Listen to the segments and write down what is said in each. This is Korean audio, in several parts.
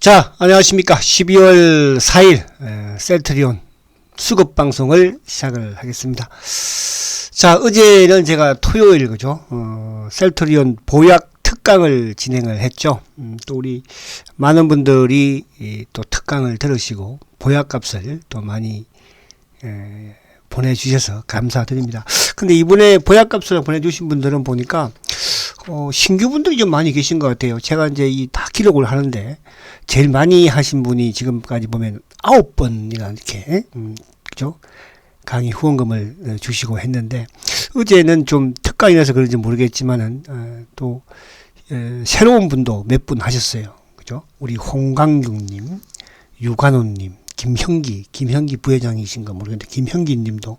자, 안녕하십니까. 12월 4일 셀트리온 수급 방송을 시작을 하겠습니다. 자, 어제는 제가 토요일 그죠? 셀트리온 보약 특강을 진행을 했죠. 또 우리 많은 분들이 또 특강을 들으시고 보약값을 또 많이 보내주셔서 감사드립니다. 근데 이번에 보약값을 보내주신 분들은 보니까 신규분들이 좀 많이 계신 것 같아요. 제가 이제 다 기록을 하는데 제일 많이 하신 분이 지금까지 보면 9번이나 이렇게 그죠? 강의 후원금을 주시고 했는데 어제는 좀 특강이라서 그런지 모르겠지만은 또 새로운 분도 몇 분 하셨어요. 그죠? 우리 홍강육님, 유관호님, 김형기 부회장이신가 모르겠는데 김형기님도,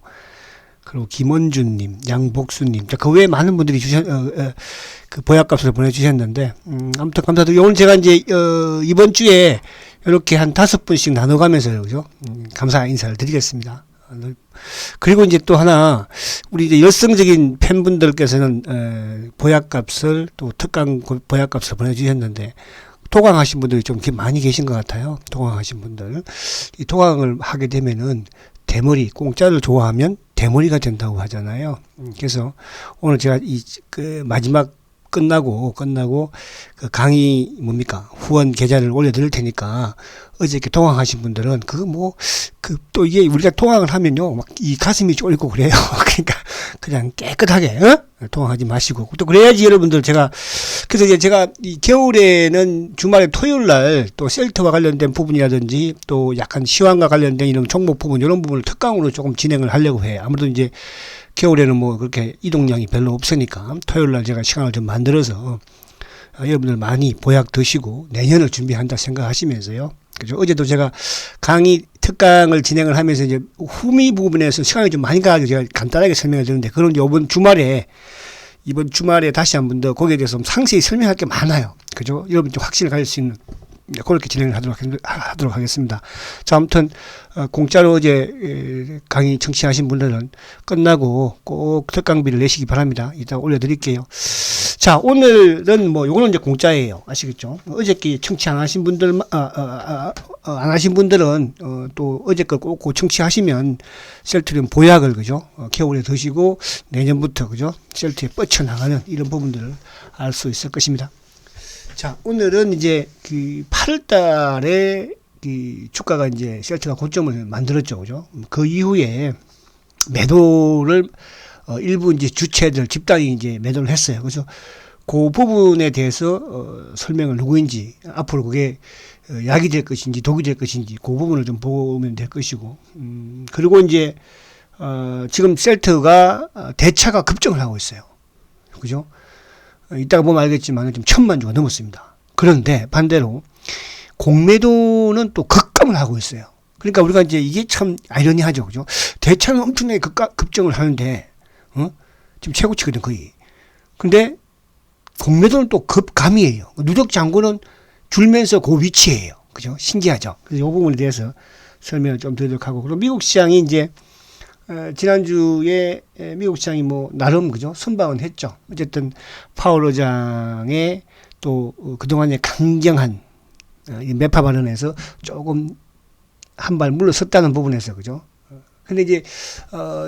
그리고 김원준님, 양복수님, 그 외에 많은 분들이 그 보약값을 보내주셨는데, 아무튼 감사드리고, 오늘 제가 이제, 이번 주에 이렇게 한 5분씩 나눠가면서, 그죠? 감사 인사를 드리겠습니다. 그리고 이제 또 하나, 우리 이제 열성적인 팬분들께서는, 보약값을, 또 특강 보약값을 보내주셨는데, 토강하신 분들이 좀 많이 계신 것 같아요. 토강하신 분들. 이 토강을 하게 되면은, 대머리, 공짜를 좋아하면 대머리가 된다고 하잖아요. 그래서 오늘 제가 마지막 끝나고 그 강의 후원 계좌를 올려드릴 테니까 어제 이렇게 통화하신 분들은 또 이게 우리가 통화를 하면요 막 이 가슴이 쫄고 그래요. 그러니까 그냥 깨끗하게 통화하지 마시고, 또 그래야지 여러분들 그래서 이제 제가 이 겨울에는 주말에 토요일 날 또 셀트와 관련된 부분이라든지 또 약간 시황과 관련된 이런 종목 부분, 이런 부분을 특강으로 조금 진행을 하려고 해요. 아무래도 이제 겨울에는 그렇게 이동량이 별로 없으니까 토요일 날 제가 시간을 좀 만들어서 여러분들 많이 보약 드시고 내년을 준비한다 생각하시면서요. 그죠? 어제도 제가 강의 특강을 진행을 하면서 이제 후미 부분에서 시간이 좀 많이 가가지고 제가 간단하게 설명을 드렸는데, 그런 이번 주말에 다시 한 번 더 거기에 대해서 좀 상세히 설명할 게 많아요. 그죠? 여러분 좀 확신을 가질 수 있는, 그렇게 진행을 하도록 하겠습니다. 자, 아무튼, 공짜로 어제 강의 청취하신 분들은 끝나고 꼭 특강비를 내시기 바랍니다. 이따 올려드릴게요. 자, 오늘은 요거는 이제 공짜예요. 아시겠죠? 어저께 청취 안 하신 분들, 안 하신 분들은, 또 어제 거 꼭 청취하시면 셀트리온 보약을, 그죠? 겨울에 드시고 내년부터, 그죠? 셀트에 뻗쳐나가는 이런 부분들을 알 수 있을 것입니다. 자, 오늘은 이제 8월 달에 주가가 이제 셀트가 고점을 만들었죠. 그죠? 그 이후에 매도를, 일부 이제 주체들, 집단이 이제 매도를 했어요. 그래서 그 부분에 대해서, 설명을 누구인지, 앞으로 그게 약이 될 것인지, 독이 될 것인지, 그 부분을 좀 보면 될 것이고, 그리고 이제, 지금 셀트가 대차가 급증을 하고 있어요. 그죠? 이따가 보면 알겠지만 좀 1,000만 주가 넘었습니다. 그런데 반대로 공매도는 또 급감을 하고 있어요. 그러니까 우리가 이제 이게 참 아이러니하죠. 그죠? 대차는 엄청나게 급증을 하는데, 지금 최고치거든, 거의. 근데 공매도는 또 급감이에요. 누적 잔고는 줄면서 그 위치예요. 그죠? 신기하죠? 그래서 이 부분에 대해서 설명을 좀 드리도록 하고, 그리고 미국 시장이 이제 지난주에 미국 시장이 나름, 그죠? 선방은 했죠. 어쨌든, 파월 의장의 또, 그동안의 강경한, 매파 발언에서 조금 한 발 물러섰다는 부분에서, 그죠? 근데 이제,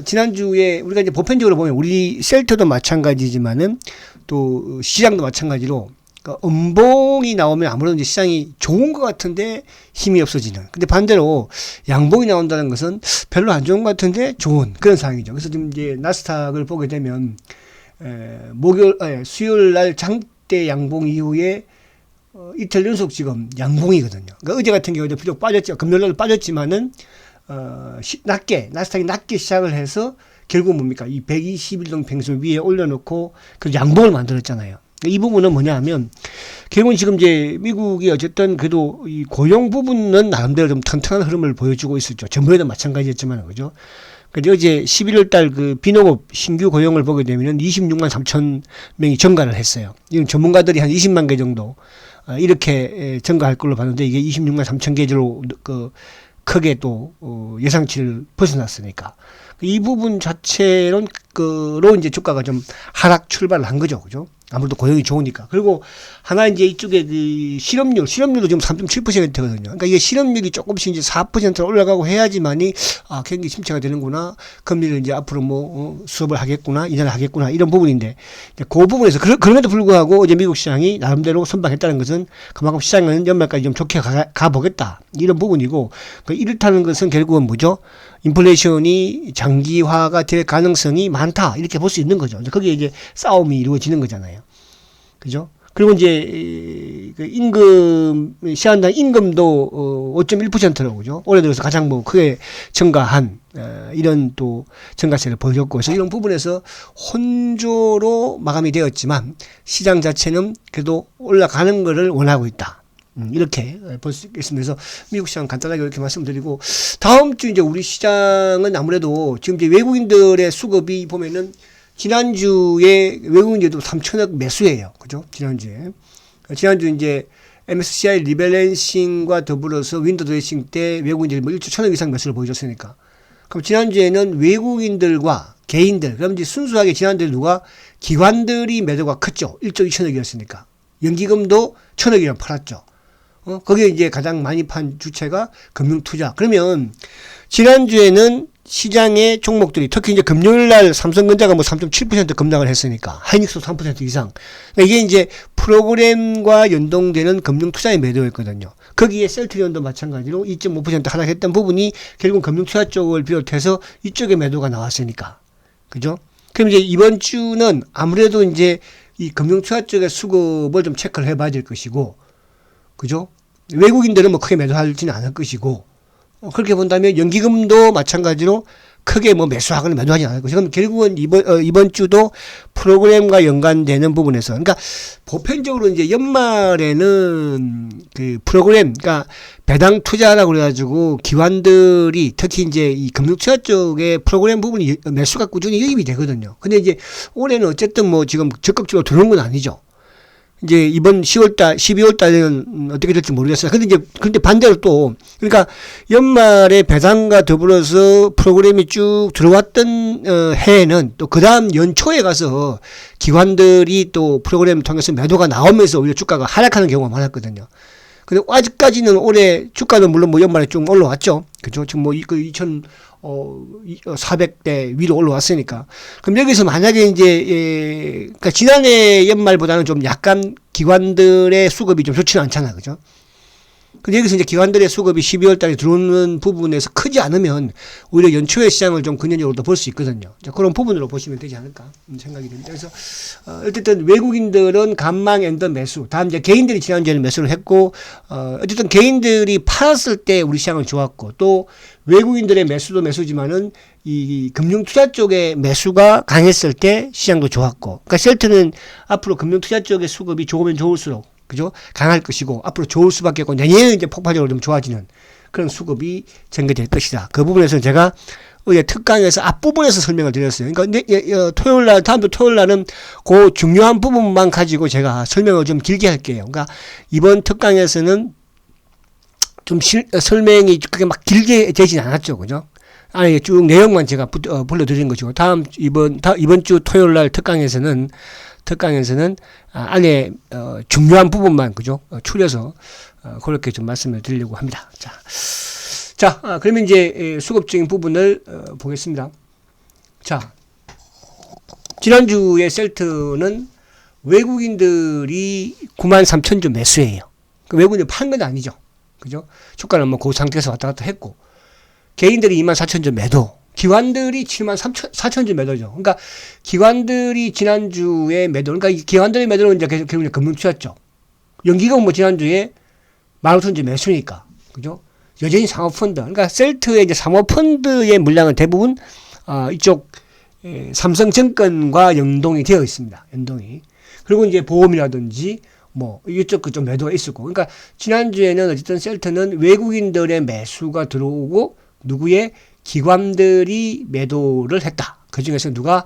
지난주에 우리가 이제 보편적으로 보면 우리 셀트도 마찬가지지만은 또 시장도 마찬가지로, 그러니까 음봉이 나오면 아무래도 이제 시장이 좋은 것 같은데 힘이 없어지는. 근데 반대로 양봉이 나온다는 것은 별로 안 좋은 것 같은데 좋은 그런 상황이죠. 그래서 지금 이제 나스닥을 보게 되면 수요일 날 장대 양봉 이후에 이틀 연속 지금 양봉이거든요. 그러니까 어제 같은 경우에도 비록 빠졌죠. 금요일 날 빠졌지만은 나스닥이 낮게 시작을 해서 결국 뭡니까? 이 121동 팽수 위에 올려놓고 그 양봉을 만들었잖아요. 이 부분은 뭐냐 하면, 결국은 지금 이제 미국이 어쨌든 그래도 이 고용 부분은 나름대로 좀 튼튼한 흐름을 보여주고 있었죠. 전부에도 마찬가지였지만, 그죠? 근데 어제 11월 달 비농업 신규 고용을 보게 되면은 26만 3천 명이 증가를 했어요. 이건 전문가들이 한 20만 개 정도, 이렇게 증가할 걸로 봤는데, 이게 26만 3천 개로 크게 또, 예상치를 벗어났으니까. 이 부분 자체로 이제 주가가 좀 하락 출발을 한 거죠. 그죠? 아무래도 고용이 좋으니까. 그리고 하나 이제 이쪽에 그 실업률도 지금 3.7%거든요. 그러니까 이게 실업률이 조금씩 이제 4%로 올라가고 해야지만이 경기 침체가 되는구나. 금리를 이제 앞으로 수업을 하겠구나. 인하를 하겠구나. 이런 부분인데 이제 그 부분에서 그럼에도 불구하고 이제 미국 시장이 나름대로 선방했다는 것은 그만큼 시장은 연말까지 좀 좋게 가보겠다. 이런 부분이고 이렇다는 것은 결국은 뭐죠? 인플레이션이 장기화가 될 가능성이 많다. 이렇게 볼 수 있는 거죠. 거기에 이제 싸움이 이루어지는 거잖아요. 그죠? 그리고 이제 시한당 임금도 5.1%라고 그죠? 올해 들어서 가장 크게 증가한 이런 또 증가세를 보여줬고, 그래서 이런 부분에서 혼조로 마감이 되었지만 시장 자체는 그래도 올라가는 것을 원하고 있다. 이렇게 볼 수 있겠습니다. 그래서 미국 시장 간단하게 이렇게 말씀드리고, 다음 주 이제 우리 시장은 아무래도 지금 이제 외국인들의 수급이 보면은 지난주에 외국인들도 3천억 매수예요. 그죠? 지난주 이제 MSCI 리밸런싱과 더불어서 윈도 드레싱 때 외국인들이 1조 1천억 이상 매수를 보여줬으니까. 그럼 지난주에는 외국인들과 개인들, 그럼 이제 순수하게 지난주에 기관들이 매도가 컸죠. 1조 2천억이었으니까. 연기금도 1천억이나 팔았죠. 거기에 이제 가장 많이 판 주체가 금융투자. 그러면 지난주에는 시장의 종목들이 특히 이제 금요일날 삼성전자가 3.7% 급락을 했으니까 하이닉스도 3% 이상. 그러니까 이게 이제 프로그램과 연동되는 금융투자의 매도였거든요. 거기에 셀트리온도 마찬가지로 2.5% 하락했던 부분이 결국 금융투자 쪽을 비롯해서 이쪽에 매도가 나왔으니까. 그죠? 그럼 이제 이번 주는 아무래도 이제 이 금융투자 쪽의 수급을 좀 체크를 해봐야 될 것이고, 그죠? 외국인들은 크게 매도하지는 않을 것이고, 그렇게 본다면 연기금도 마찬가지로 크게 매수하거나 매도하지 않을 것이고, 그럼 결국은 이번 주도 프로그램과 연관되는 부분에서, 그러니까 보편적으로 이제 연말에는 그 프로그램, 그러니까 배당 투자라고 그래가지고 기관들이 특히 이제 이 금융투자 쪽에 프로그램 부분이 매수가 꾸준히 유입이 되거든요. 근데 이제 올해는 어쨌든 지금 적극적으로 들어오는 건 아니죠. 이제 이번 12월 달에는 어떻게 될지 모르겠어요. 근데 반대로 또, 그러니까 연말에 배당과 더불어서 프로그램이 쭉 들어왔던 해에는 또 그 다음 연초에 가서 기관들이 또 프로그램을 통해서 매도가 나오면서 오히려 주가가 하락하는 경우가 많았거든요. 근데 아직까지는 올해 주가는 물론 연말에 좀 올라왔죠. 그죠? 지금 2,400대 위로 올라왔으니까. 그럼 여기서 만약에 이제, 그러니까 지난해 연말보다는 좀 약간 기관들의 수급이 좀 좋지는 않잖아. 그죠? 근데 여기서 이제 기관들의 수급이 12월 달에 들어오는 부분에서 크지 않으면 오히려 연초의 시장을 좀 근현적으로 볼 수 있거든요. 그런 부분으로 보시면 되지 않을까 생각이 듭니다. 그래서 어쨌든 외국인들은 간망 앤더 매수. 다음 이제 개인들이 지난주에는 매수를 했고, 어쨌든 개인들이 팔았을 때 우리 시장은 좋았고, 또 외국인들의 매수도 매수지만은 이 금융투자 쪽의 매수가 강했을 때 시장도 좋았고, 그러니까 셀트는 앞으로 금융투자 쪽의 수급이 좋으면 좋을수록, 그죠? 강할 것이고, 앞으로 좋을 수밖에 없고, 내년에는 이제 폭발적으로 좀 좋아지는 그런 수급이 전개될 것이다. 그 부분에서 제가 어제 특강에서 앞부분에서 설명을 드렸어요. 그러니까 다음 주 토요일 날은 그 중요한 부분만 가지고 제가 설명을 좀 길게 할게요. 그러니까 이번 특강에서는 좀 설명이 그렇게 막 길게 되진 않았죠. 그죠? 아니, 쭉 내용만 제가 불러드린 것이고, 이번 주 토요일 날 특강에서는 안에 중요한 부분만 그죠? 추려서 그렇게 좀 말씀을 드리려고 합니다. 자, 그러면 이제 수급적인 부분을 보겠습니다. 자, 지난주에 셀트는 외국인들이 93,000주 매수예요. 외국인들 판 건 아니죠. 그죠? 주가는 그 상태에서 왔다 갔다 했고, 개인들이 24,000주 매도, 기관들이 74,000주 매도죠. 그러니까 기관들이 지난주에 매도, 그러니까 이 기관들의 매도는 이제 결국 금융투자 쪽. 연기금 지난주에 15,000주 매수니까. 그죠? 여전히 상호펀드. 그러니까 셀트의 이제 상호펀드의 물량은 대부분, 이쪽, 삼성증권과 연동이 되어 있습니다. 연동이. 그리고 이제 보험이라든지, 이쪽 그쪽 매도가 있었고. 그러니까 지난주에는 어쨌든 셀트는 외국인들의 매수가 들어오고, 누구의 기관들이 매도를 했다. 그 중에서 누가?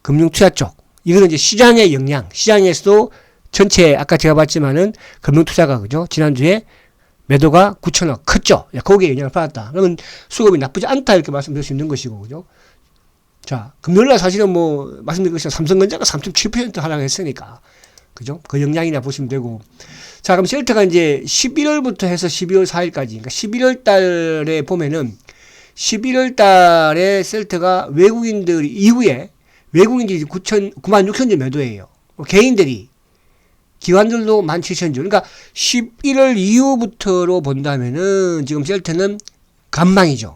금융투자 쪽. 이거는 이제 시장의 영향. 시장에서도 전체, 아까 제가 봤지만은 금융투자가, 그죠? 지난주에 매도가 9,000억 컸죠. 거기에 영향을 받았다. 그러면 수급이 나쁘지 않다. 이렇게 말씀드릴 수 있는 것이고, 그죠? 자, 금요일날 사실은 뭐, 말씀드린 것처럼 삼성전자가 3.7% 하락했으니까. 그죠? 그 영향이라 보시면 되고. 자, 그럼 셀트가 이제 11월부터 해서 12월 4일까지. 그러니까 11월 달에 보면은 11월 달에 셀트가 외국인들이 이후에 외국인들이 9만 6천 주 매도예요. 개인들이 기관들도 17,000주. 그러니까 11월 이후부터로 본다면은 지금 셀트는 간망이죠.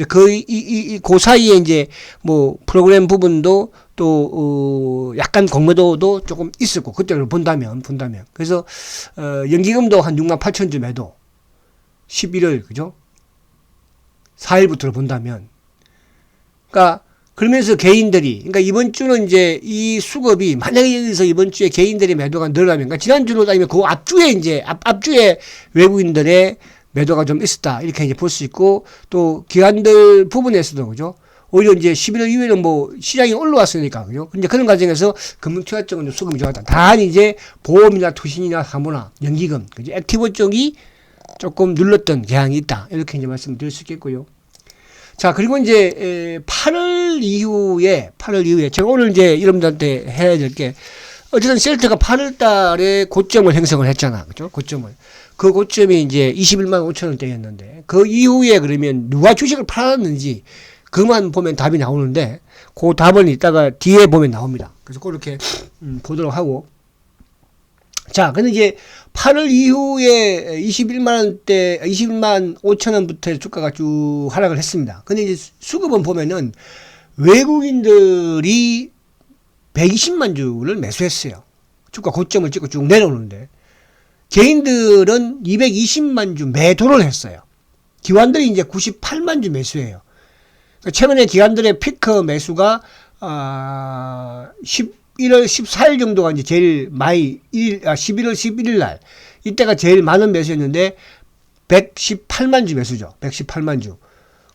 그 사이에 이제 뭐 프로그램 부분도 또 약간 공매도도 조금 있었고 그때를 본다면 그래서 연기금도 한 68,000주 매도 11월 그죠? 4일부터를 본다면 그러니까 그러면서 개인들이 그러니까 이번 주는 이제 이 수급이 만약에 여기서 이번 주에 개인들의 매도가 늘어나면 그러니까 지난주로 따지면 그 앞주에 이제 앞주에 외국인들의 매도가 좀 있었다. 이렇게 이제 볼 수 있고, 또, 기관들 부분에서도, 그죠? 오히려 이제 11월 이후에는 뭐, 시장이 올라왔으니까, 그죠? 근데 그런 과정에서 금융투자 쪽은 좀 수급이 좋았다. 단, 이제, 보험이나 투신이나 사모나, 연기금, 그죠? 액티브 쪽이 조금 눌렀던 경향이 있다. 이렇게 이제 말씀드릴 수 있겠고요. 자, 그리고 이제, 8월 이후에, 제가 오늘 이제 여러분들한테 해야 될 게, 어쨌든 셀트가 8월 달에 고점을 형성을 했잖아. 그죠? 고점을. 그 고점이 이제 21만 5천 원대였는데, 그 이후에 그러면 누가 주식을 팔았는지, 그만 보면 답이 나오는데, 그 답은 이따가 뒤에 보면 나옵니다. 그래서 그렇게, 보도록 하고. 자, 근데 이제 8월 이후에 21만 5천 원부터 주가가 쭉 하락을 했습니다. 근데 이제 수급은 보면은 외국인들이 120만 주를 매수했어요. 주가 고점을 찍고 쭉 내려오는데 개인들은 220만 주 매도를 했어요. 기관들이 이제 98만 주 매수해요. 그러니까 최근에 기관들의 피크 매수가 11월 14일 정도가 이제 제일 많이 11월 11일 날 이때가 제일 많은 매수였는데 118만 주 매수죠. 118만 주.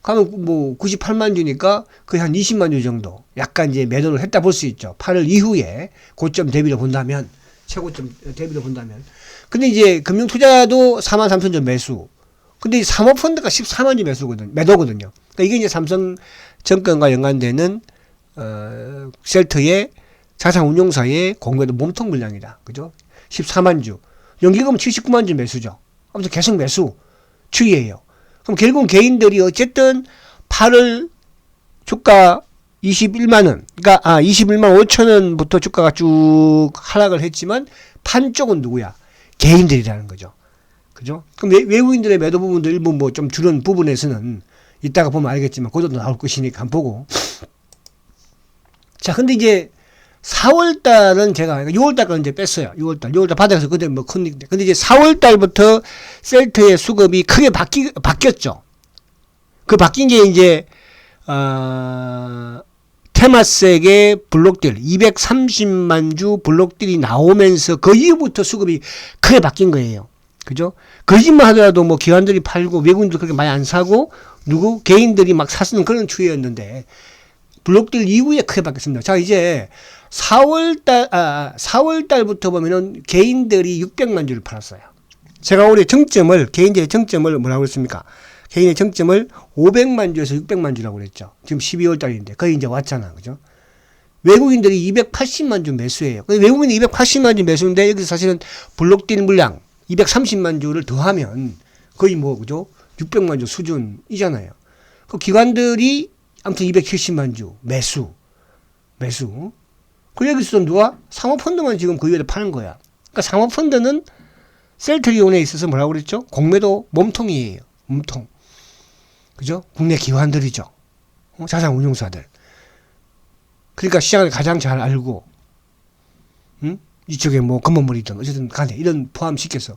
그러면 뭐 98만 주니까 거의 한 20만 주 정도 약간 이제 매도를 했다 볼 수 있죠. 8월 이후에 고점 대비로 본다면 최고점 대비로 본다면. 근데 이제 금융투자도 4만 3천 주 매수. 근데 사모펀드가 14만 주 매도거든요. 그러니까 이게 이제 삼성증권과 연관되는 셀트의 자산운용사의 공매도 몸통 물량이다. 그죠? 14만 주. 연기금 79만 주 매수죠. 아무튼 계속 매수 추이예요. 그럼 결국은 개인들이 어쨌든 8월 주가 21만 원, 그러니까 21만 5천 원부터 주가가 쭉 하락을 했지만 판 쪽은 누구야? 개인들이라는 거죠. 그죠? 그럼 외국인들의 매도 부분도 일부 뭐 좀 줄은 부분에서는 이따가 보면 알겠지만 그것도 나올 것이니까 한번 보고. 자, 근데 이제 4월 달은 제가 6월 달까지 이제 뺐어요. 6월 달 바닥에서 그때 뭐 큰 근데 이제 4월 달부터 셀트의 수급이 크게 바뀌었죠. 그 바뀐 게 이제 테마색의 블록들 230만 주 블록들이 나오면서 그 이후부터 수급이 크게 바뀐 거예요. 그죠? 거짓말 하더라도 뭐 기관들이 팔고 외국인도 그렇게 많이 안 사고 개인들이 막 사쓰는 그런 추이였는데 블록들 이후에 크게 바뀌었습니다. 자, 이제 4월 달부터 보면은 개인들이 600만 주를 팔았어요. 제가 올해 개인들의 정점을 뭐라고 했습니까? 개인의 정점을 500만 주에서 600만 주라고 그랬죠. 지금 12월 달인데 거의 이제 왔잖아. 그죠? 외국인들이 280만 주 매수해요. 외국인이 280만 주 매수인데 여기서 사실은 블록딜 물량 230만 주를 더하면 거의 뭐, 그죠? 600만 주 수준이잖아요. 그 기관들이 아무튼 270만 주 매수. 그 여기서 누가? 사모펀드만 지금 그 위에 파는 거야. 그러니까 사모펀드는 셀트리온에 있어서 뭐라고 그랬죠? 공매도 몸통이에요. 몸통. 그죠? 국내 기관들이죠. 자산운용사들. 그러니까 시장을 가장 잘 알고, 이쪽에 뭐 금원물이든 어쨌든 간에 이런 포함시켜서.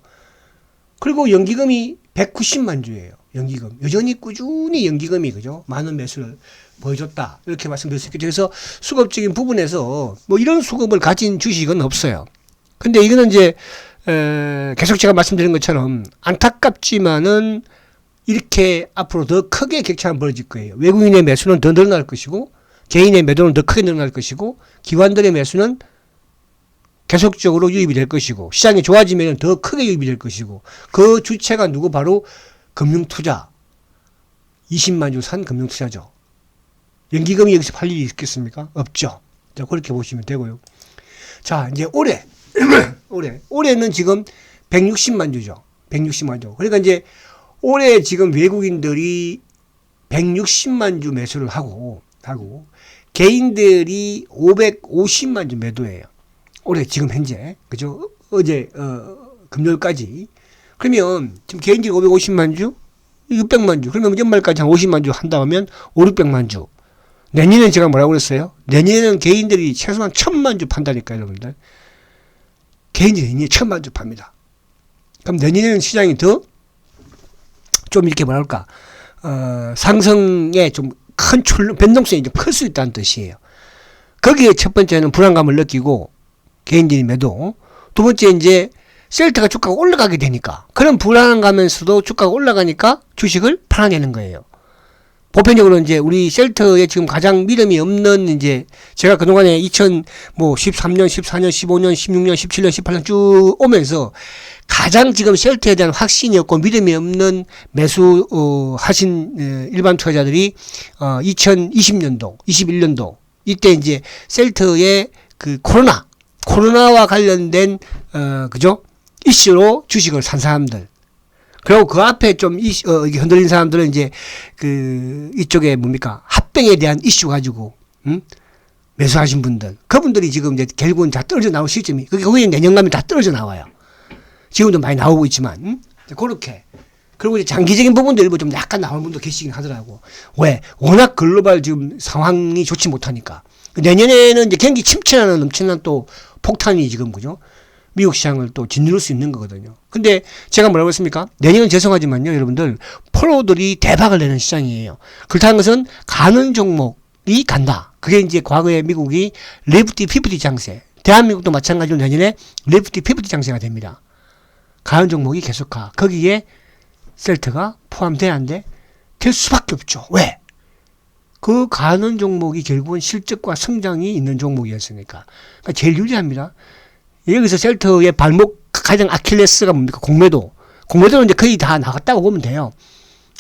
그리고 연기금이 190만 주예요. 연기금. 여전히 꾸준히 연기금이, 그죠? 많은 매수를 보여줬다. 이렇게 말씀드릴 수 있겠죠. 그래서 수급적인 부분에서 뭐 이런 수급을 가진 주식은 없어요. 근데 이거는 이제, 계속 제가 말씀드린 것처럼 안타깝지만은 이렇게 앞으로 더 크게 격차가 벌어질 거예요. 외국인의 매수는 더 늘어날 것이고, 개인의 매도는 더 크게 늘어날 것이고, 기관들의 매수는 계속적으로 유입이 될 것이고, 시장이 좋아지면 더 크게 유입이 될 것이고, 그 주체가 누구? 바로 금융투자. 20만 주 산 금융투자죠. 연기금이 여기서 팔 일이 있겠습니까? 없죠. 자, 그렇게 보시면 되고요. 자, 이제 올해, 올해는 지금 160만 주죠. 160만 주. 그러니까 이제 올해 지금 외국인들이 160만 주 매수를 하고, 개인들이 550만 주 매도해요. 올해 지금 현재. 그죠? 어제, 금요일까지. 그러면 지금 개인들이 550만 주, 600만 주. 그러면 연말까지 한 50만 주 한다 하면 5, 600만 주. 내년에는 제가 뭐라고 그랬어요? 내년에는 개인들이 최소한 1000만 주 판다니까요, 여러분들. 개인들이 내년에 1000만 주 팝니다. 그럼 내년에는 시장이 더 좀 이렇게 뭐랄까, 상승에 좀 큰 변동성이 좀 클 수 있다는 뜻이에요. 거기에 첫 번째는 불안감을 느끼고 개인들이 매도. 두 번째 이제 셀트가 주가가 올라가게 되니까 그런 불안감에서도 주가가 올라가니까 주식을 팔아내는 거예요. 보편적으로 이제 우리 셀트에 지금 가장 믿음이 없는 이제 제가 그동안에 2013년, 14년, 15년, 16년, 17년, 18년 쭉 오면서 가장 지금 셀트에 대한 확신이 없고 믿음이 없는 매수 하신 일반 투자자들이 2020년도, 21년도 이때 이제 셀트의 그 코로나와 관련된 그죠? 이슈로 주식을 산 사람들. 그리고 그 앞에 좀 흔들린 사람들은 이제 이쪽에 뭡니까 합병에 대한 이슈 가지고 매수하신 분들, 그분들이 지금 이제 결국은 다 떨어져 나올 시점이 거기에 내년감이 다 떨어져 나와요. 지금도 많이 나오고 있지만 그렇게. 그리고 이제 장기적인 부분도 일부 좀 약간 나오는 분도 계시긴 하더라고. 왜? 워낙 글로벌 지금 상황이 좋지 못하니까. 내년에는 이제 경기 침체라는 엄청난 또 폭탄이 지금 그죠? 미국 시장을 또 짓누를 수 있는 거거든요. 근데 제가 뭐라고 했습니까? 내년은 죄송하지만요, 여러분들, 프로들이 대박을 내는 시장이에요. 그렇다는 것은 가는 종목이 간다. 그게 이제 과거에 미국이 레프티 피프티 장세, 대한민국도 마찬가지로 내년에 레프티 피프티 장세가 됩니다. 가는 종목이 계속 가. 거기에 셀트가 포함돼야 안 돼? 될 수밖에 없죠. 왜? 그 가는 종목이 결국은 실적과 성장이 있는 종목이었으니까. 그러니까 제일 유리합니다. 여기서 셀트의 발목 가장 아킬레스가 뭡니까? 공매도. 공매도는 이제 거의 다 나갔다고 보면 돼요.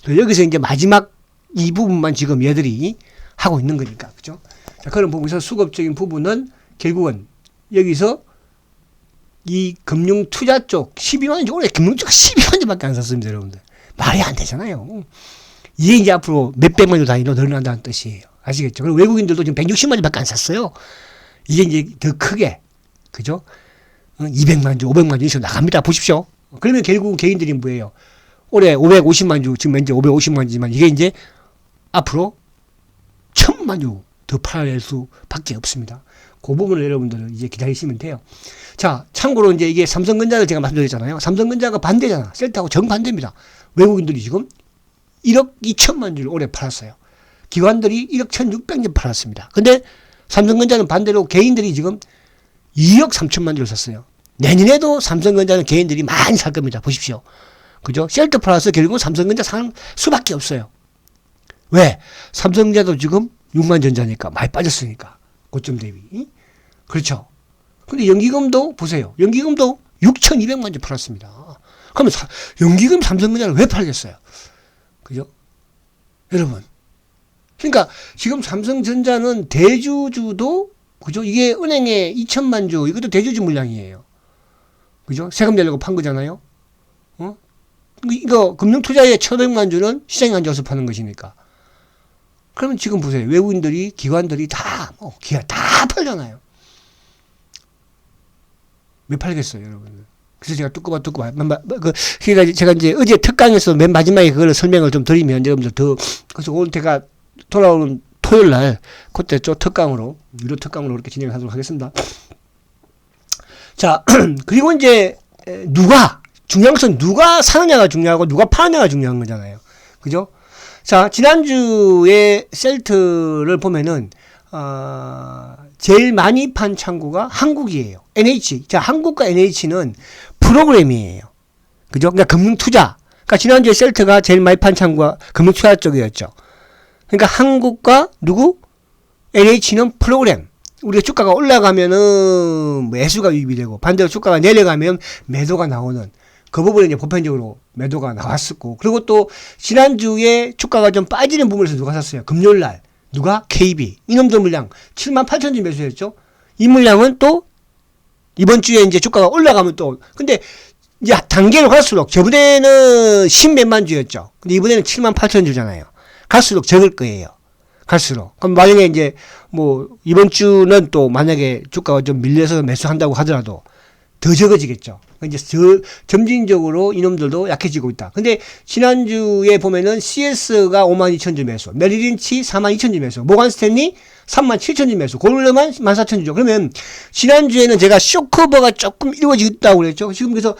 여기서 이제 마지막 이 부분만 지금 얘들이 하고 있는 거니까. 그죠? 자, 그런 부분에서 수급적인 부분은 결국은 여기서 이 금융 투자 쪽 12만 주, 올해 금융 투자가 12만 주밖에 안 샀습니다, 여러분들. 말이 안 되잖아요. 이게 이제 앞으로 몇백만 주 단위로 늘어난다는 뜻이에요. 아시겠죠? 그리고 외국인들도 지금 160만 주밖에 안 샀어요. 이게 이제 더 크게. 그죠? 200만 주, 500만 주 이렇게 나갑니다. 보십시오. 그러면 결국 개인들이 뭐예요? 올해 550만 주, 지금 현재 550만 주지만 이게 이제 앞으로 1000만 주 더 팔아낼 수밖에 없습니다. 그 부분을 여러분들은 이제 기다리시면 돼요. 자, 참고로 이제 이게 삼성전자를 제가 말씀드렸잖아요. 삼성전자가 반대잖아. 셀트하고 정반대입니다. 외국인들이 지금 1억 2천만 주를 올해 팔았어요. 기관들이 1억 1,600만 팔았습니다. 근데 삼성전자는 반대로 개인들이 지금 2억 3천만 주를 샀어요. 내년에도 삼성전자는 개인들이 많이 살 겁니다. 보십시오. 그죠? 셀트 플러스 결국은 삼성전자 사는 수밖에 없어요. 왜? 삼성전자도 지금 6만 전자니까 많이 빠졌으니까. 고점 대비. 그렇죠. 근데 연기금도 보세요. 연기금도 6,200만 주 팔았습니다. 그러면 연기금 삼성전자를 왜 팔겠어요? 그죠? 여러분. 그러니까 지금 삼성전자는 대주주도 그죠? 이게 은행에 2천만 주, 이것도 대주주 물량이에요. 그죠? 세금 내려고 판 거잖아요. 이거 금융투자의 1,500만 주는 시장에 앉아서 파는 것이니까. 그러면 지금 보세요. 외국인들이, 기관들이 다 팔잖아요. 왜 팔겠어요, 여러분? 그래서 제가 그러니까 제가 이제 어제 특강에서 맨 마지막에 그걸 설명을 좀 드리면 여러분들 그래서 오늘 제가 돌아오는 토요일 날, 그때 좀 특강으로, 유료 특강으로 그렇게 진행을 하도록 하겠습니다. 자, 그리고 이제, 중요한 것은 누가 사느냐가 중요하고 누가 파느냐가 중요한 거잖아요. 그죠? 자, 지난주에 셀트를 보면은, 제일 많이 판 창구가 한국이에요. NH. 자, 한국과 NH는 프로그램이에요. 그죠? 그러니까 금융투자. 그러니까 지난주에 셀트가 제일 많이 판 창구가 금융투자 쪽이었죠. 그러니까 한국과 누구? NH는 프로그램. 우리가 주가가 올라가면은 매수가 유입이 되고 반대로 주가가 내려가면 매도가 나오는 그 부분에 이제 보편적으로 매도가 나왔었고, 그리고 또 지난주에 주가가 좀 빠지는 부분에서 누가 샀어요? 금요일 날. 누가? KB. 이놈들 물량 78,000주 매수했죠. 이 물량은 또 이번 주에 이제 주가가 올라가면 또 근데 이제 단계로 갈수록 저번에는 10몇만 주였죠. 근데 이번에는 78,000주잖아요. 갈수록 적을 거예요. 갈수록. 그럼 만약에 이제 뭐 이번 주는 또 만약에 주가가 좀 밀려서 매수한다고 하더라도 더 적어지겠죠. 이제 점진적으로 이놈들도 약해지고 있다. 근데 지난주에 보면은 CS가 52,000주 매수, 메리린치 42,000주 매수, 모간 스탠리 37,000주 매수, 골드만 14,000주죠. 그러면 지난주에는 제가 쇼커버가 조금 이루어지고 있다고 그랬죠. 지금 그래서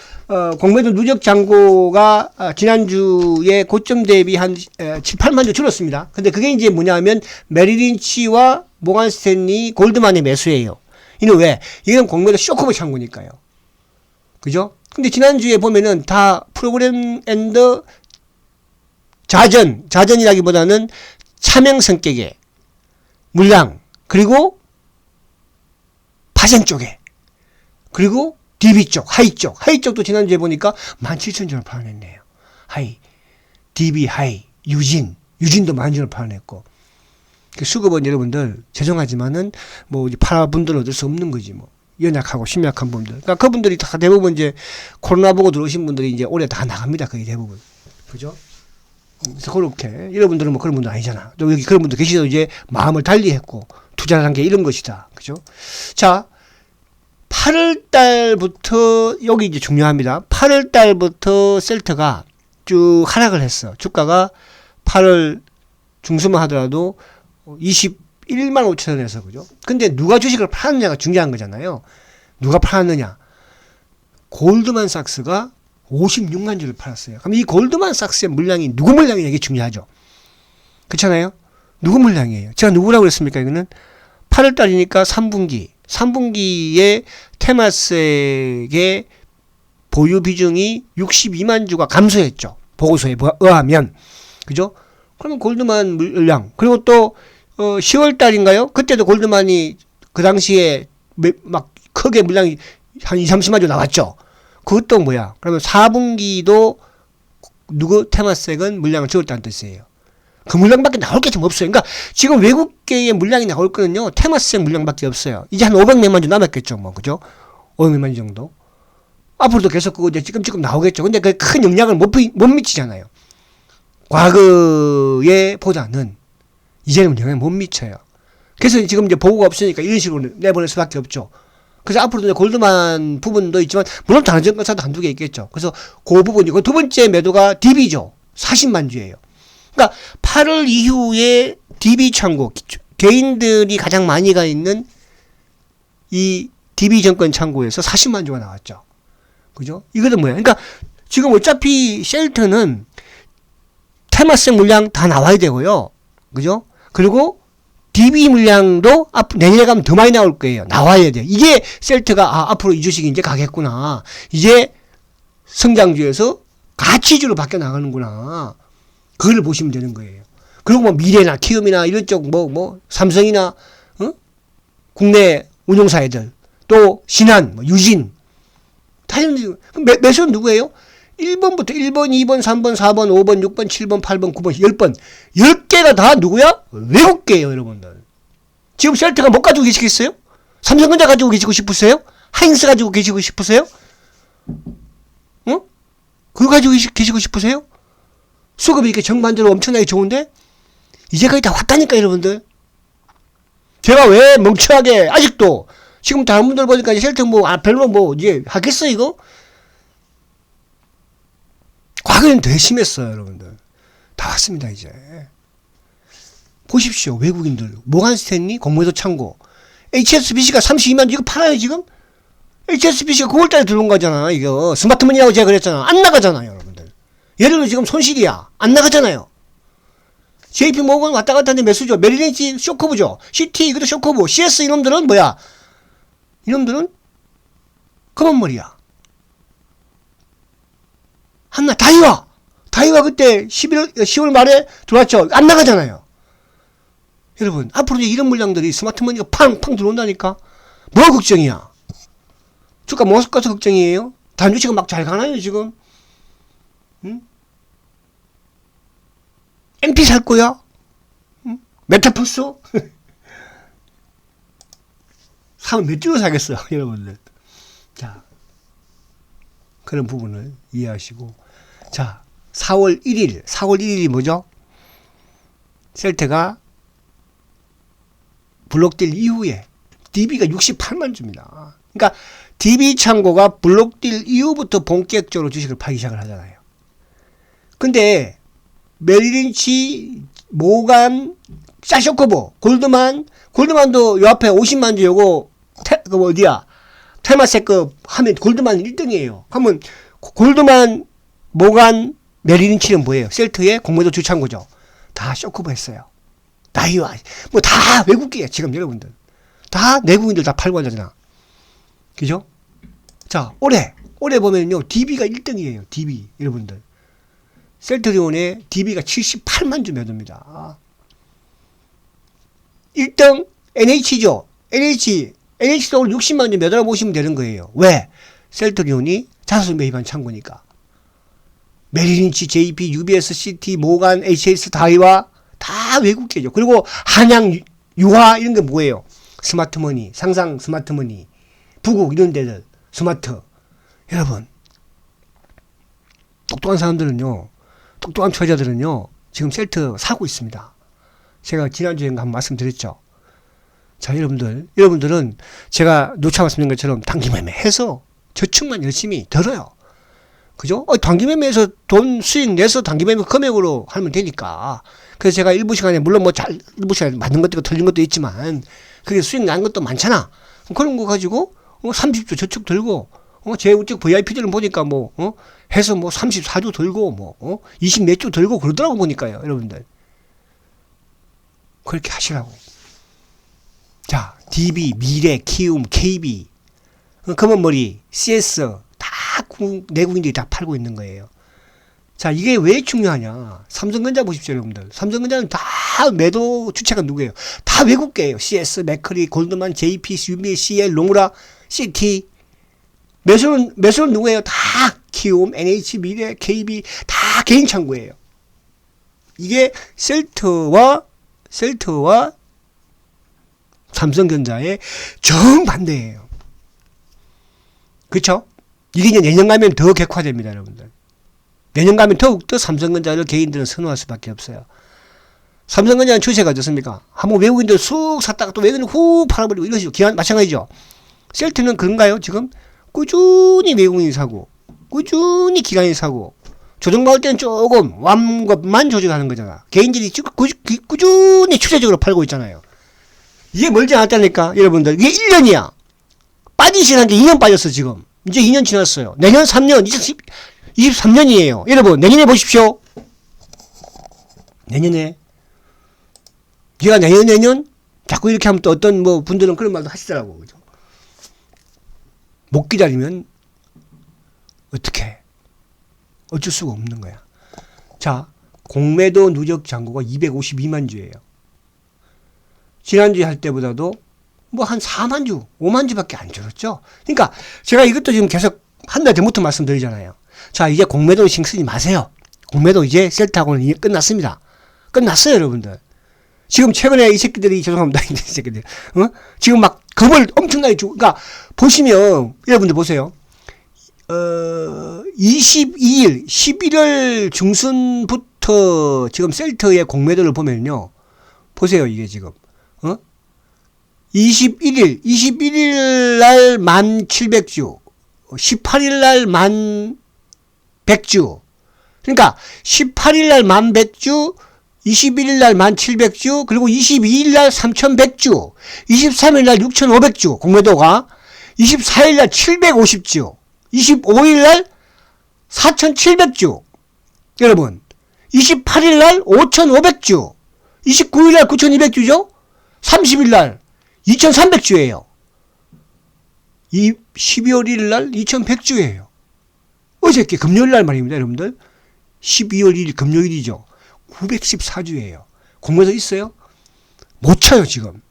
공매도 누적 잔고가 지난주에 고점 대비 한 7, 8만 주 줄었습니다. 근데 그게 이제 뭐냐면 메리린치와 모간 스탠리, 골드만의 매수예요. 이는 왜? 이건 공매도 쇼커버 창구니까요. 그죠? 근데 지난주에 보면은 다 프로그램 앤더 자전이라기보다는 차명 성격의 물량, 그리고 파생 쪽에, 그리고 DB 쪽, 하이 쪽도 지난주에 보니까 17,000주를 팔아냈네요. 하이, DB 하이, 유진도 10,000주를 팔아냈고. 수급은 여러분들, 죄송하지만은, 뭐, 팔아분들은 어쩔 수 없는 거지, 뭐. 연약하고 심약한 분들. 그러니까 그분들이 다 대부분 이제 코로나 보고 들어오신 분들이 이제 올해 다 나갑니다. 거의 대부분. 그죠? 그래서 그렇게. 여러분들은 뭐 그런 분들 아니잖아. 또 여기 그런 분들 계시도 이제 마음을 달리 했고, 투자한 게 이런 것이다. 그죠? 자, 8월 달부터, 여기 이제 중요합니다. 8월 달부터 셀트가 쭉 하락을 했어. 주가가 8월 중순만 하더라도 21만 5천원에서, 그죠? 근데 누가 주식을 팔았느냐가 중요한 거잖아요. 누가 팔았느냐? 골드만삭스가 56만 주를 팔았어요. 그럼 이 골드만삭스의 물량이 누구 물량이냐, 이게 중요하죠. 그렇잖아요? 누구 물량이에요? 제가 누구라고 그랬습니까? 이거는 8월 달이니까 3분기에 테마스에게 보유 비중이 62만 주가 감소했죠. 보고서에 의하면. 그죠? 그러면 골드만 물량. 그리고 또 10월 달인가요? 그때도 골드만이 그 당시에 막 크게 물량이 한 2, 30만 주 나왔죠. 그것도 뭐야? 그러면 4분기도 테마색은 물량을 적었다는 뜻이에요. 그 물량밖에 나올 게 좀 없어요. 그러니까 지금 외국계의 물량이 나올 거는요, 테마색 물량밖에 없어요. 이제 한 500몇만 주 남았겠죠, 뭐, 그죠? 500몇만 주 정도. 앞으로도 계속 그거 이제 지금 나오겠죠. 근데 그 큰 영향을 못 미치잖아요. 과거에 보다는 이제는 영향을 못 미쳐요. 그래서 지금 이제 보고가 없으니까 이런 식으로 내보낼 수밖에 없죠. 그래서 앞으로도 이제 골드만 부분도 있지만, 물론 다른 증권사도 한두 개 있겠죠. 그래서 그 부분이고, 두 번째 매도가 DB죠. 40만 주예요. 그러니까 8월 이후에 DB 창고, 개인들이 가장 많이 가 있는 이 DB 증권 창고에서 40만 주가 나왔죠. 그죠? 이거는 뭐야? 그러니까 지금 어차피 쉘트는 테마성 물량 다 나와야 되고요. 그죠? 그리고 DB 물량도 내년에 가면 더 많이 나올 거예요. 나와야 돼요. 이게 셀트가 앞으로 이 주식이 이제 가겠구나. 이제 성장주에서 가치주로 바뀌어 나가는구나. 그걸 보시면 되는 거예요. 그리고 뭐 미래나 키움이나 이런 쪽 삼성이나 국내 운용사 애들 또 신한, 유진 다 이런 매수는 누구예요? 1번부터 1번, 2번, 3번, 4번, 5번, 6번, 7번, 8번, 9번, 10번. 10개가 다 누구야? 외국계예요, 여러분들. 지금 셀트가 못 가지고 계시겠어요? 삼성전자 가지고 계시고 싶으세요? 하잉스 가지고 계시고 싶으세요? 그거 가지고 계시고 싶으세요? 수급이 이렇게 정반대로 엄청나게 좋은데? 이제 거의 다 왔다니까, 여러분들. 제가 왜 멍청하게, 아직도, 지금 다른 분들 보니까 셀트 별로 이제 하겠어, 이거? 과거에는 더 심했어요, 여러분들. 다 왔습니다, 이제. 보십시오, 외국인들. 모간 스탠리, 공매도 창고. HSBC가 32만 주, 이거 팔아요, 지금? HSBC가 9월달에 들어온 거잖아, 이거. 스마트머니라고 제가 그랬잖아. 안 나가잖아요, 여러분들. 예를 들어 지금 손실이야. 안 나가잖아요. JP 모건 왔다 갔다 하는데 매수죠. 메리린치 쇼커브죠. CT, 이것도 쇼커브. CS 이놈들은 뭐야? 이놈들은 검은머리야. 한나, 다이와 그때 10월 말에 들어왔죠. 안 나가잖아요. 여러분, 앞으로 이제 이런 물량들이 스마트머니가 팡팡 들어온다니까? 뭐가 걱정이야? 주가 뭐 가서 걱정이에요? 다른 주식은 막 잘 가나요, 지금? 응? MP 살 거야? 응? 메타버스? 사면 몇 주로 사겠어요, 여러분들. 자, 그런 부분을 이해하시고. 자, 4월 1일이 뭐죠? 셀트가 블록딜 이후에 DB가 68만 주입니다. 그러니까 DB 창고가 블록딜 이후부터 본격적으로 주식을 팔기 시작을 하잖아요. 근데 메릴린치, 모간, 샤쇼코보, 골드만도 요 앞에 50만 주 요거 어디야? 테마세급 하면 골드만 1등이에요. 하면 골드만, 모간, 메릴린치는 뭐예요? 셀트의 공모도 주창고죠. 다 쇼코보 했어요. 나이와 뭐 다 외국이에요. 지금 여러분들 다 내국인들 다 팔고 하잖아. 그죠? 자, 올해 보면요 DB가 1등이에요. DB 여러분들 셀트리온의 DB가 78만 주 매도입니다. 1등 NH죠. NH도 오늘 60만 주 매도라고 보시면 되는 거예요. 왜? 셀트리온이 자사수 매입한 창고니까. 메릴린치, JP, UBS, CT, 모간, HS, 다이와 다 외국계죠. 그리고 한양, 유화 이런 게 뭐예요? 스마트머니, 상상 스마트머니, 부국 이런 데들 스마트. 여러분 똑똑한 사람들은요, 똑똑한 투자자들은요 지금 셀트 사고 있습니다. 제가 지난주에 한번 말씀드렸죠. 자, 여러분들은 제가 놓쳐 말씀드린 것처럼 단기매매 해서 저축만 열심히 들어요. 그죠? 단기매매에서 돈 수익 내서 단기매매 금액으로 하면 되니까. 그래서 제가 일부 시간에, 물론 일부 시간에 맞는 것도 있고 틀린 것도 있지만, 그게 수익 나는 것도 많잖아. 그런 거 가지고, 30조 저축 들고, 제우적 VIP들은 보니까 해서 34조 들고, 20 몇 조 들고 그러더라고 보니까요, 여러분들. 그렇게 하시라고. 자, DB, 미래, 키움, KB, 검은머리, CS, 다 내국인들이 다 팔고 있는 거예요. 자, 이게 왜 중요하냐? 삼성전자 보십시오, 여러분들. 삼성전자는 다 매도 주체가 누구예요? 다 외국계예요. CS, 맥커리, 골드만, JP, UBS, CL, 롱라, CT. 매수는 누구예요? 다 키움, NH, 미래, KB 다 개인 창구예요. 이게 셀트와 삼성전자의 정반대예요. 그렇죠? 이게 이제 내년 가면 더 객화됩니다, 여러분들. 내년 가면 더욱더 삼성전자를 개인들은 선호할 수밖에 없어요. 삼성전자는 추세가 어떻습니까? 한번 외국인들 쑥 샀다가 또 외국인들 훅 팔아버리고 이것이죠. 기한 마찬가지죠. 셀트는 그런가요? 지금 꾸준히 외국인이 사고, 꾸준히 기관이 사고, 조정받을 때는 조금 완것만 조정하는 거잖아. 개인들이 꾸준히 추세적으로 팔고 있잖아요. 이게 멀지 않았다니까, 여러분들. 이게 1년이야. 빠진 시간 게 2년 빠졌어, 지금. 이제 2년 지났어요. 내년 3년, 2023년이에요. 여러분, 내년에 보십시오. 내년에. 얘가 내년? 자꾸 이렇게 하면 또 어떤 분들은 그런 말도 하시더라고. 그죠? 못 기다리면, 어떡해. 어쩔 수가 없는 거야. 자, 공매도 누적 잔고가 252만 주예요. 지난주에 할 때보다도 한 4만 주, 5만 주밖에 안 줄었죠. 그러니까 제가 이것도 지금 계속 한 달 전부터 말씀드리잖아요. 자, 이제 공매도 신경 쓰지 마세요. 공매도 이제 셀트하고는 이제 끝났습니다. 끝났어요, 여러분들. 지금 최근에 이 새끼들이, 죄송합니다, 이 새끼들. 지금 막 겁을 엄청나게 주고, 그러니까 보시면, 여러분들 보세요. 22일, 11월 중순부터 지금 셀트의 공매도를 보면요. 보세요, 이게 지금. 21일 날 1,700주, 18일 날 1,100주. 그러니까 18일 날 1,100주, 21일 날 1,700주, 그리고 22일 날 3,100주, 23일 날 6,500주 공매도가, 24일 날 750주, 25일 날 4,700주. 여러분, 28일 날 5,500주, 29일 날 9,200주죠? 30일 날 2,300주예요. 12월 1일 날 2,100주예요. 어저께 금요일 날 말입니다, 여러분들. 12월 1일 금요일이죠. 914주예요. 공매도 있어요? 못 쳐요, 지금.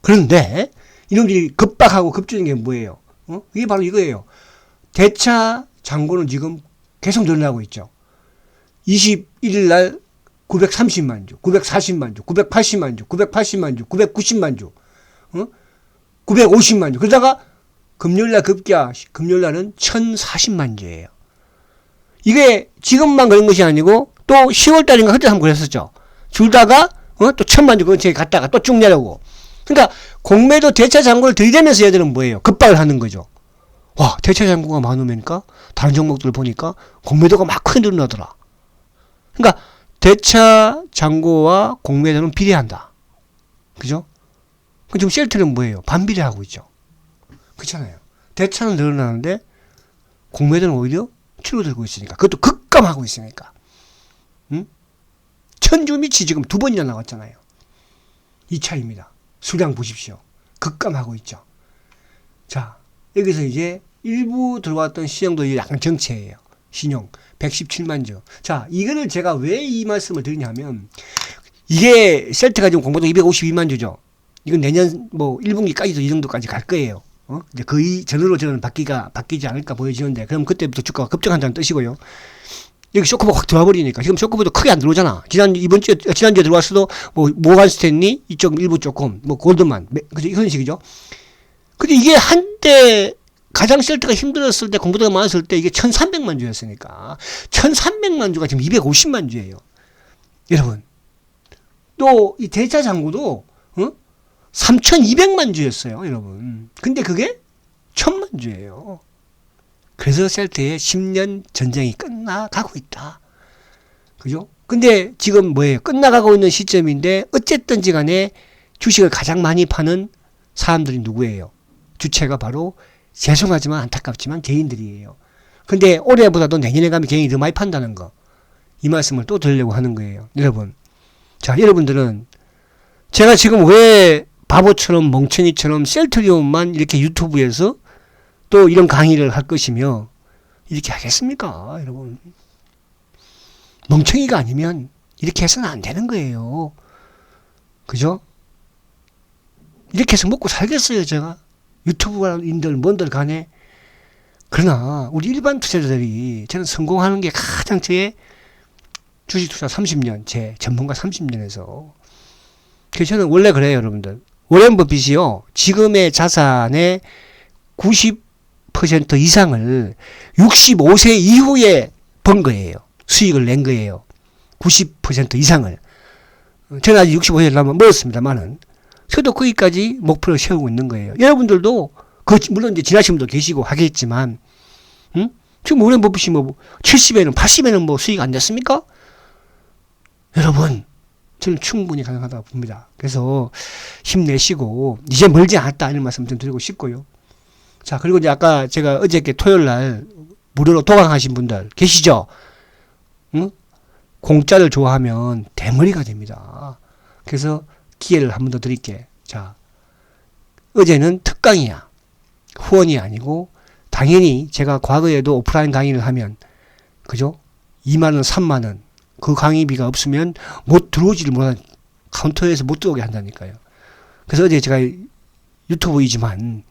그런데 이놈들이 급박하고 급주는 게 뭐예요? 이게 바로 이거예요. 대차 잔고는 지금 계속 늘어나고 있죠. 21일 날 930만 주, 940만 주, 980만 주, 980만 주, 990만 주, 950만 주. 그러다가 금요일날 급기야, 금요일날은 1040만 주예요. 이게 지금만 그런 것이 아니고 또 10월달인가 그때 한번 그랬었죠. 줄다가 또 1000만 주 근처에 갔다가 또 쭉 내려오고. 그러니까 공매도 대차 잔고를 들이대면서 얘들은 뭐예요? 급박을 하는 거죠. 와, 대차 잔고가 많으니까 다른 종목들 보니까 공매도가 막 크게 늘어나더라. 그러니까 대차 잔고와 공매도는 비례한다. 그죠? 지금 셀트는 뭐예요? 반비례하고 있죠. 그렇잖아요. 대차는 늘어나는데 공매도는 오히려 줄어들고 있으니까. 그것도 급감하고 있으니까. 응? 천주미치 지금 2번이나 나왔잖아요. 이 차이입니다. 수량 보십시오. 급감하고 있죠. 자, 여기서 이제 일부 들어왔던 신용도 약간 정체예요. 신용 117만 주. 자, 이거를 제가 왜 이 말씀을 드리냐면 이게 셀트가 지금 공모도 252만 주죠. 이건 내년 뭐 1분기까지도 이 정도까지 갈 거예요. 이제 거의 전으로 저는 바뀌지 않을까 보여지는데, 그럼 그때부터 주가가 급등한다는 뜻이고요. 여기 쇼크보가 확 들어와 버리니까 지금 쇼크보도 크게 안 들어오잖아. 지난주에 들어왔어도 뭐 모간 스탠리 이쪽 일부 조금 뭐 골드만 그죠, 이런 식이죠. 근데 이게 한때 가장 셀트가 힘들었을 때, 공부도가 많았을 때 이게 1300만 주였으니까 1300만 주가 지금 250만 주예요. 여러분, 또 이 대차 잔고도 3200만 주였어요, 여러분. 근데 그게 1000만 주예요. 그래서 셀트의 10년 전쟁이 끝나가고 있다. 그죠? 근데 지금 뭐예요? 끝나가고 있는 시점인데 어쨌든지 간에 주식을 가장 많이 파는 사람들이 누구예요? 주체가 바로, 죄송하지만 안타깝지만 개인들이에요. 근데 올해보다도 내년에 가면 개인이 더 많이 판다는 거. 이 말씀을 또 드리려고 하는 거예요. 여러분. 자, 여러분들은 제가 지금 왜 바보처럼 멍청이처럼 셀트리온만 이렇게 유튜브에서 또 이런 강의를 할 것이며 이렇게 하겠습니까? 여러분. 멍청이가 아니면 이렇게 해서는 안 되는 거예요. 그죠? 이렇게 해서 먹고 살겠어요, 제가. 유튜브인들 뭔들 간에. 그러나 우리 일반 투자자들이 저는 성공하는 게 가장 제 주식 투자 30년, 제 전문가 30년에서. 그래서 저는 원래 그래요, 여러분들. 워렌 버핏이요, 지금의 자산의 90% 이상을 65세 이후에 번 거예요. 수익을 낸 거예요. 90% 이상을. 저는 아직 65세를 남아 멀었습니다만은, 저도 거기까지 목표를 세우고 있는 거예요. 여러분들도, 물론 이제 지나신 분도 계시고 하겠지만, 지금 워렌 버핏이 뭐 70에는 80에는 뭐 수익 안 됐습니까? 여러분, 저는 충분히 가능하다고 봅니다. 그래서 힘내시고 이제 멀지 않았다, 이런 말씀 좀 드리고 싶고요. 자, 그리고 이제 아까 제가 어저께 토요일 날 무료로 도강하신 분들 계시죠? 응? 공짜를 좋아하면 대머리가 됩니다. 그래서 기회를 한 번 더 드릴게. 자, 어제는 특강이야. 후원이 아니고, 당연히 제가 과거에도 오프라인 강의를 하면, 그죠? 2만원, 3만원. 그 강의비가 없으면 못 들어오지를 못한, 카운터에서 못 들어오게 한다니까요. 그래서 어제 제가 유튜브이지만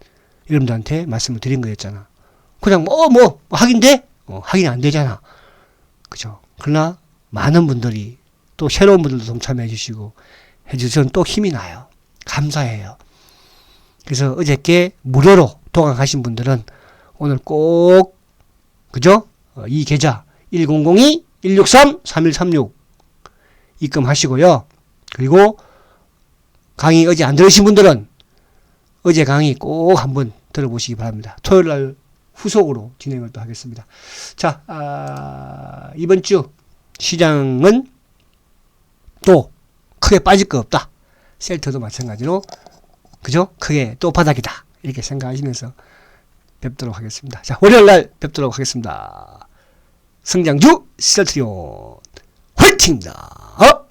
여러분들한테 말씀을 드린 거였잖아. 그냥 하긴 돼? 하긴 안 되잖아. 그죠? 그러나 많은 분들이, 또 새로운 분들도 동참해 주시고 해주셔서 또 힘이 나요. 감사해요. 그래서 어저께 무료로 도강하신 분들은 오늘 꼭, 그죠? 이 계좌 1002-163-3136 입금하시고요. 그리고 강의 어제 안 들으신 분들은 어제 강의 꼭 한번 들어보시기 바랍니다. 토요일 날 후속으로 진행을 또 하겠습니다. 자, 이번 주 시장은 또 크게 빠질 거 없다. 셀트도 마찬가지로, 그죠? 크게 또 바닥이다. 이렇게 생각하시면서 뵙도록 하겠습니다. 자, 월요일 날 뵙도록 하겠습니다. 성장주 셀트리온 화이팅입니다.